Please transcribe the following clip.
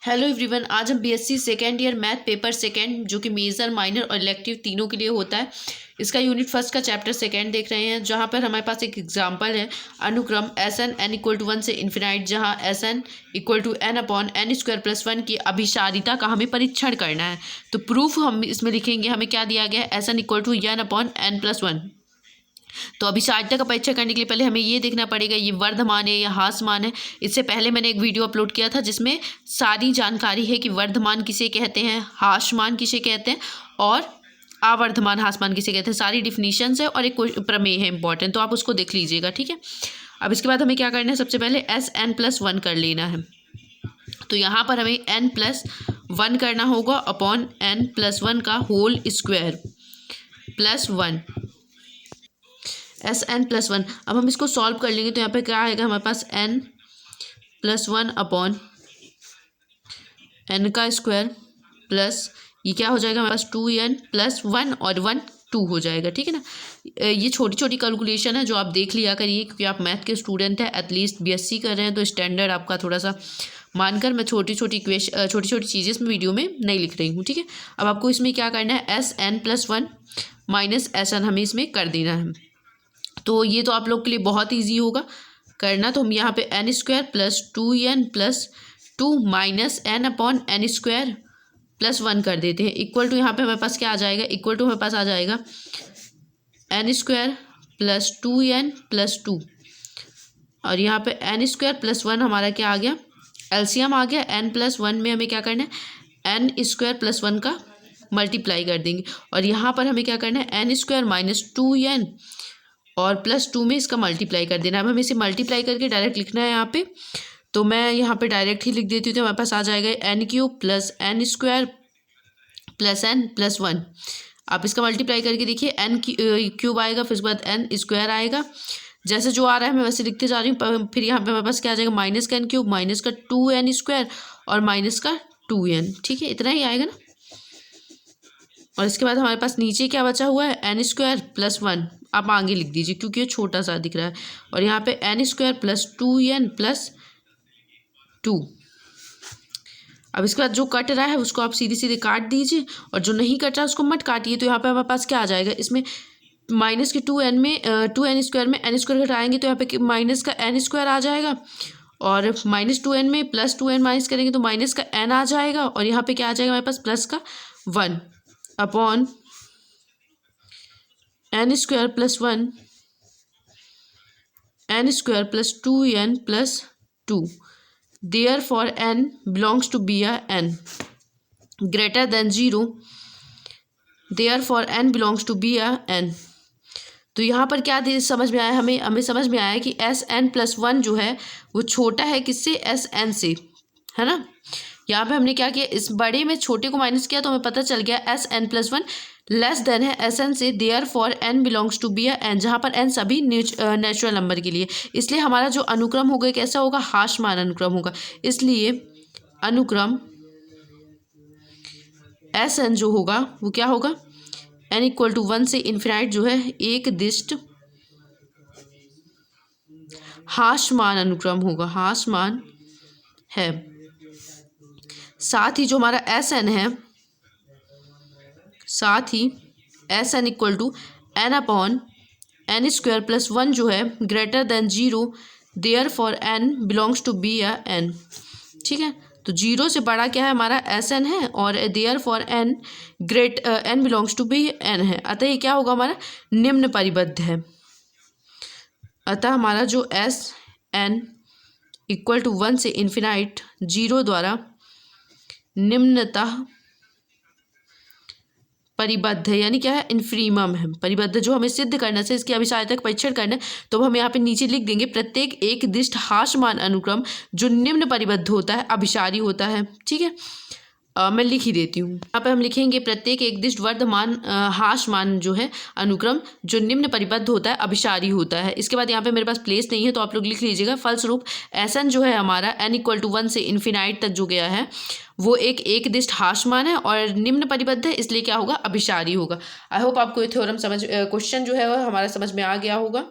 Hello everyone, आज हम BSc second year math paper second जो कि मेजर माइनर और इलेक्टिव तीनों के लिए होता है, इसका यूनिट फर्स्ट का चैप्टर सेकेंड देख रहे हैं। जहां पर हमारे पास एक एग्जांपल है अनुक्रम एस एन इक्वल टू 1 से इन्फिनाइट, जहां s N equal to N upon N square plus 1 की अभिसारिता का हमें परीक्षण करना है। तो प्रूफ हम इसमें लिखेंगे, हमें क्या दिया गया है, s N equal to N upon n plus 1। तो अभिसारिता का परीक्षण करने के लिए पहले हमें ये देखना पड़ेगा ये वर्धमान है या ह्रासमान है। इससे पहले मैंने एक वीडियो अपलोड किया था जिसमें सारी जानकारी है कि वर्धमान किसे कहते हैं, ह्रासमान किसे कहते हैं और अवर्धमान ह्रासमान किसे कहते हैं। सारी डिफिनीशंस है और एक प्रमेय है इंपॉर्टेंट, तो आप उसको देख लीजिएगा, ठीक है। अब इसके बाद हमें क्या करना है, सबसे पहले एस एन प्लस 1 कर लेना है। तो यहाँ पर हमें एन प्लस 1 करना होगा अपॉन एन प्लस 1 का whole square plus 1 s n plus 1। अब हम इसको सॉल्व कर लेंगे तो यहाँ पे क्या आएगा हमारे पास, एन प्लस 1 अपॉन एन का स्क्वायर प्लस ये क्या हो जाएगा हमारे पास 2n प्लस 1 और 1 2 हो जाएगा, ठीक है ना। ये छोटी छोटी कैलकुलेशन है जो आप देख लिया करिए, क्योंकि आप मैथ के स्टूडेंट हैं, एटलीस्ट बीएससी कर रहे हैं तो स्टैंडर्ड आपका थोड़ा सा मानकर मैं छोटी छोटी चीज़ें इसमें वीडियो में नहीं लिख रही हूँ, ठीक है। अब आपको इसमें क्या करना है, s n plus 1 minus s n हमें इसमें कर देना है। तो ये तो आप लोग के लिए बहुत ईजी होगा करना। तो हम यहाँ पे n square plus 2n plus 2 minus n upon N square plus 1 कर देते हैं। इक्वल टू यहाँ पे हमारे पास क्या आ जाएगा, इक्वल टू हमारे पास आ जाएगा N square plus 2n plus 2 और यहाँ पे एन स्क्वायर प्लस 1 हमारा क्या आ गया, एलसीएम आ गया। एन प्लस 1 में हमें क्या करना है, एन स्क्वायर प्लस 1 का मल्टीप्लाई कर देंगे और यहाँ पर हमें क्या करना है, एन स्क्वायर माइनस 2n और प्लस 2 में इसका मल्टीप्लाई कर देना। अब हमें इसे मल्टीप्लाई करके डायरेक्ट लिखना है यहाँ पे, तो मैं यहाँ पे डायरेक्ट ही लिख देती हूँ। तो हमारे पास आ जाएगा n cube plus n square plus n plus 1। आप इसका मल्टीप्लाई करके देखिए, एन क्यूब आएगा, फिर उसके बाद एन स्क्वायर आएगा। जैसे जो आ रहा है मैं वैसे लिखते जा रही हूँ। फिर यहाँ पे हमारे पास क्या आ जाएगा, माइनस का एन क्यूब माइनस का 2n स्क्वायर और माइनस का 2n, ठीक है, इतना ही आएगा ना। और इसके बाद हमारे पास नीचे क्या बचा हुआ है, एन स्क्वायर प्लस 1 आप आगे लिख दीजिए क्योंकि ये छोटा सा दिख रहा है। और यहाँ पे n square plus 2n plus 2। अब इसके बाद जो कट रहा है उसको आप सीधे सीधे काट दीजिए और जो नहीं कट रहा है उसको मत काटिए। तो यहाँ पे हमारे पास क्या आ जाएगा, इसमें माइनस के 2n में 2n स्क्वायर में एन स्क्वायर घटाएंगे तो यहाँ पे माइनस का एन स्क्वायर आ जाएगा और माइनस 2n में प्लस 2n माइनस करेंगे तो माइनस का n आ जाएगा और यहाँ पे क्या आ जाएगा हमारे पास, प्लस का 1 upon N square plus 1 n square plus 2n plus 2। Therefore n belongs to B a n greater than 0, therefore n belongs to B a n। तो यहाँ पर क्या समझ में आया, हमें समझ में आया कि एस एन प्लस 1 जो है वो छोटा है किससे, एस एन से, है ना। यहाँ पे हमने क्या किया, इस बड़े में छोटे को माइनस किया तो हमें पता चल गया s n plus 1 less than है एस एन से। Therefore N belongs to B a n, जहाँ पर n सभी नेचुरल नंबर के लिए, इसलिए हमारा जो अनुक्रम होगा कैसा होगा, ह्रासमान अनुक्रम होगा। इसलिए अनुक्रम एस एन जो होगा वो क्या होगा, n इक्वल टू 1 से इन्फिनाइट जो है एक दिष्ट ह्रासमान अनुक्रम होगा, ह्रासमान है। साथ ही जो हमारा एस एन है, साथ ही S N equal to N upon N square plus 1 जो है greater than 0, therefore N belongs to B a n, ठीक है। तो 0 से बड़ा क्या है हमारा एस एन है और therefore n n belongs to be n है। अतः ये क्या होगा, हमारा निम्न परिबद्ध है। अतः हमारा जो एस एन इक्वल टू 1 से इन्फिनाइट 0 द्वारा निम्नतः परिबद्ध है, यानी क्या है, इन्फीमम है। परिबद्ध जो हमें सिद्ध करना है, इसकी अभिसारिता का परीक्षण करना है, तो हम यहाँ पे नीचे लिख देंगे प्रत्येक एक दिष्ट ह्रासमान अनुक्रम जो निम्न परिबद्ध होता है अभिसारी होता है, ठीक है। मैं लिख ही देती हूँ। यहाँ पे हम लिखेंगे प्रत्येक एक दिष्ट वर्धमान ह्रासमान जो है अनुक्रम जो निम्न परिबद्ध होता है अभिसारी होता है। इसके बाद यहाँ पे मेरे पास प्लेस नहीं है तो आप लोग लिख लीजिएगा। फलस्वरूप एस एन जो है हमारा एन इक्वल टू 1 से इन्फिनाइट तक जो गया है वो एक दिष्ट ह्रासमान है और निम्न परिबद्ध है, इसलिए क्या होगा, अभिसारी होगा। आई होप आपको ये थ्योरम क्वेश्चन जो है वो हमारा समझ में आ गया होगा।